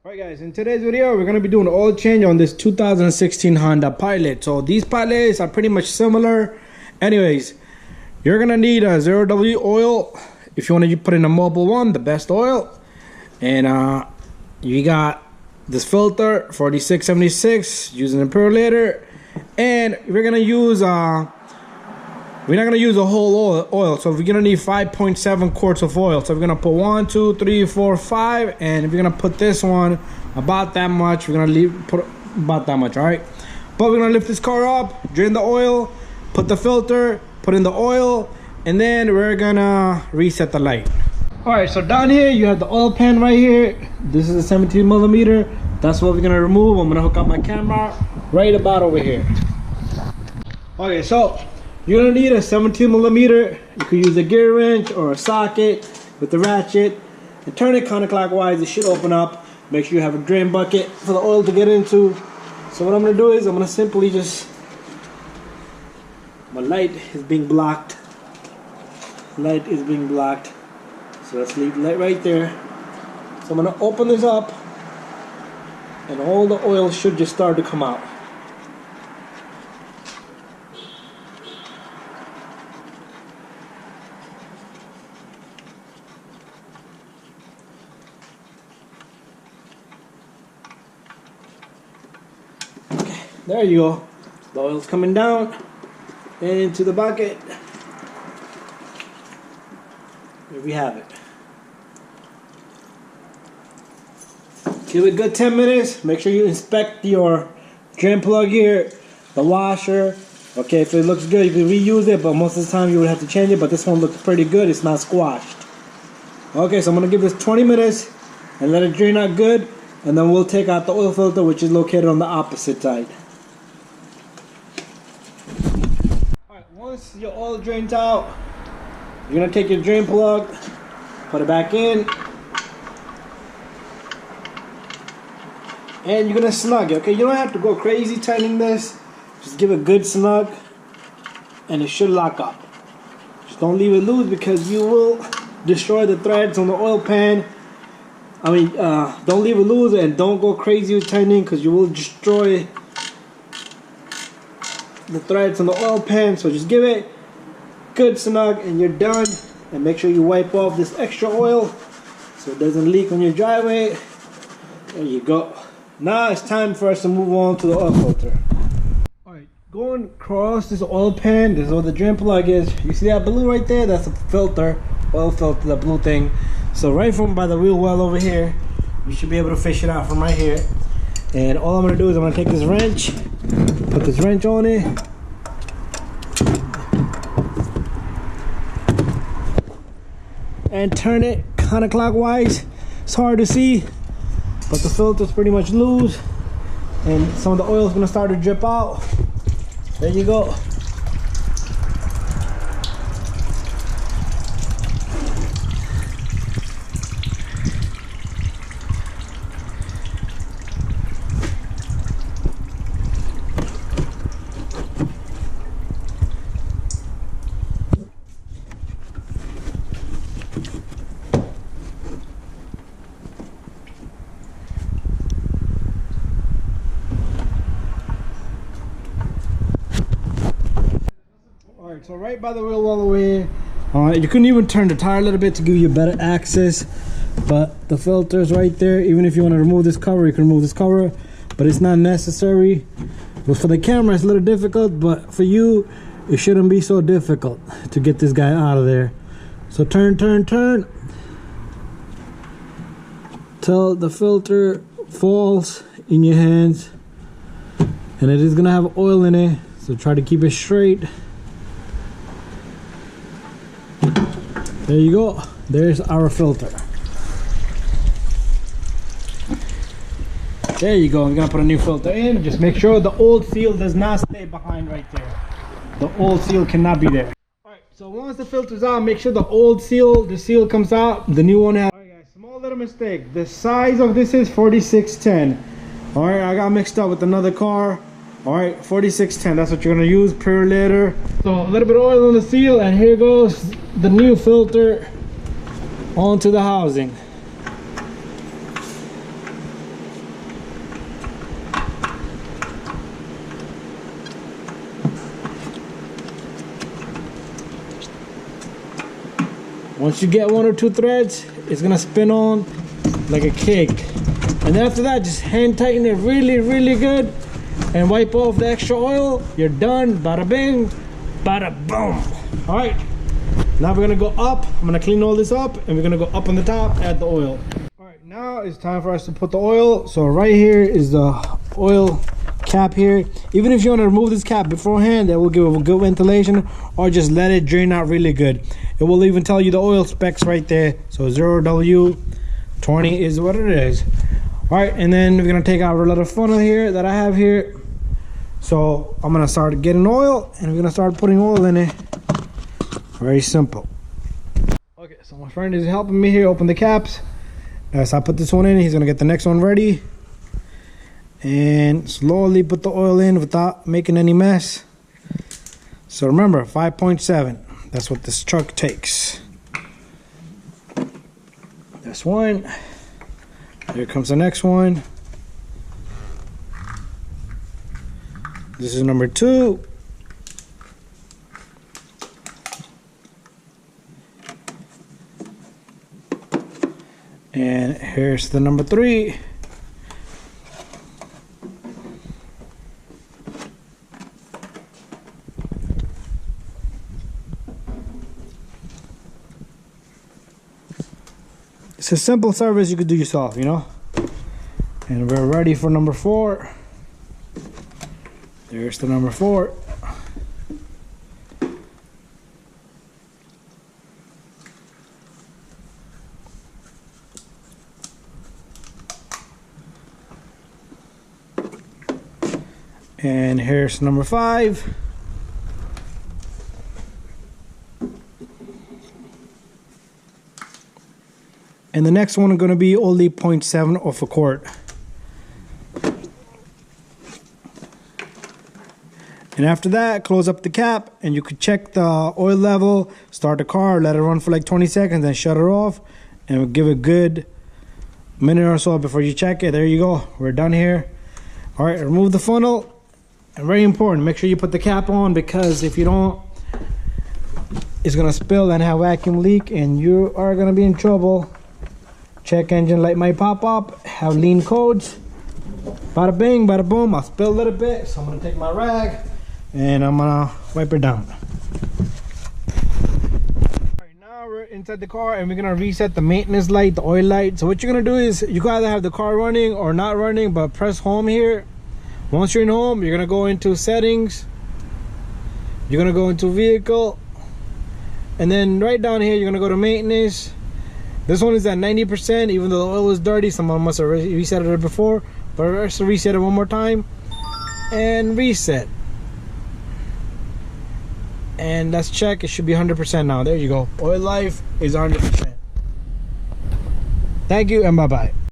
Alright guys, in today's video we're going to be doing an oil change on this 2016 Honda Pilot. So these Pilots are pretty much similar. Anyways, you're going to need a 0W oil if you want to put in a MOB1, the best oil. And you got this filter 4676 using a percolator. And we're going to use we're not going to use a whole oil, so we're going to need 5.7 quarts of oil. So we're going to put 1, 2, 3, 4, 5, and we're going to put this one about that much. We're going to put about that much, all right? But we're going to lift this car up, drain the oil, put the filter, put in the oil, and then we're going to reset the light. All right, so down here you have the oil pan right here. This is a 17 millimeter. That's what we're going to remove. I'm going to hook up my camera right about over here. Okay, so you're gonna need a 17 millimeter. You could use a gear wrench or a socket with the ratchet and turn it counterclockwise. It should open up. Make sure you have a drain bucket for the oil to get into. So what I'm gonna do is I'm gonna simply just, my light is being blocked. Light is being blocked. So let's leave the light right there. So I'm gonna open this up and all the oil should just start to come out. There you go. The oil's coming down into the bucket. There we have it. Give it a good 10 minutes. Make sure you inspect your drain plug here, the washer. Okay, if it looks good, you can reuse it, but most of the time you would have to change it. But this one looks pretty good. It's not squashed. Okay, so I'm going to give this 20 minutes and let it drain out good. And then we'll take out the oil filter, which is located on the opposite side. Once your oil drains out, you're going to take your drain plug, put it back in, and you're going to snug it. Okay, you don't have to go crazy tightening this. Just give it a good snug and it should lock up. Just don't leave it loose because you will destroy the threads on the oil pan. Don't leave it loose and don't go crazy with tightening because you will destroy the threads on the oil pan. So just give it good snug and you're done. And make sure you wipe off this extra oil so it doesn't leak on your driveway. There you go. Now it's time for us to move on to the oil filter. Alright, going across this oil pan, this is where the drain plug is. You see that blue right there? That's a filter, oil filter, the blue thing. So right from by the wheel well over here, you should be able to fish it out from right here. And all I'm going to do is I'm going to take this wrench, put this wrench on it, and turn it counterclockwise. It's hard to see, but the filter's pretty much loose, and some of the oil is going to start to drip out. There you go. So right by the wheel all the way, you couldn't even turn the tire a little bit to give you better access, but the filter's right there. Even if you want to remove this cover, you can remove this cover, but it's not necessary. But for the camera it's a little difficult, but for you it shouldn't be so difficult to get this guy out of there. So turn till the filter falls in your hands, and it is gonna have oil in it, so try to keep it straight. There you go. There's our filter. There you go. I'm gonna put a new filter in. Just make sure the old seal does not stay behind right there. The old seal cannot be there. Alright, so once the filter's out, make sure the old seal, the seal comes out. The new one has. Alright guys, small little mistake. The size of this is 4610. Alright, I got mixed up with another car. Alright, 4610, that's what you're gonna use per liter. So a little bit of oil on the seal, and here goes the new filter onto the housing. Once you get 1 or 2 threads, it's gonna spin on like a cake. And then after that, just hand tighten it really, really good and wipe off the extra oil. You're done. Bada bing, bada boom. All right, now we're gonna go up. I'm gonna clean all this up and we're gonna go up on the top, add the oil. All right, now it's time for us to put the oil. So right here is the oil cap here. Even if you want to remove this cap beforehand, that will give a good ventilation, or just let it drain out really good. It will even tell you the oil specs right there. So 0W20 is what it is. All right, and then we're gonna take our little funnel here that I have here. So I'm gonna start getting oil and we're gonna start putting oil in it. Very simple. Okay, so my friend is helping me here open the caps. As I put this one in, he's gonna get the next one ready. And slowly put the oil in without making any mess. So remember, 5.7. That's what this truck takes. That's one. Here comes the next one. This is number 2. And here's the number 3. It's a simple service you could do yourself, you know. And we're ready for number 4. There's the number 4. And here's number 5. And the next one is going to be only 0.7 of a quart. And after that, close up the cap and you could check the oil level, start the car, let it run for like 20 seconds, then shut it off and give it a good minute or so before you check it. There you go. We're done here. All right, remove the funnel. And very important, make sure you put the cap on, because if you don't, it's going to spill and have vacuum leak and you are going to be in trouble. Check engine light might pop up, have lean codes. Bada bing, bada boom. I'll spill a little bit, so I'm gonna take my rag and I'm gonna wipe it down. Alright, now we're inside the car and we're gonna reset the maintenance light, the oil light. So what you're gonna do is, you can either have the car running or not running, but press home here. Once you're in home, you're gonna go into settings. You're gonna go into vehicle. And then right down here, you're gonna go to maintenance. This one is at 90%, even though the oil is dirty. Someone must have reset it before, but let's reset it one more time and reset. And let's check, it should be 100% now. There you go. Oil life is 100%. Thank you and bye-bye.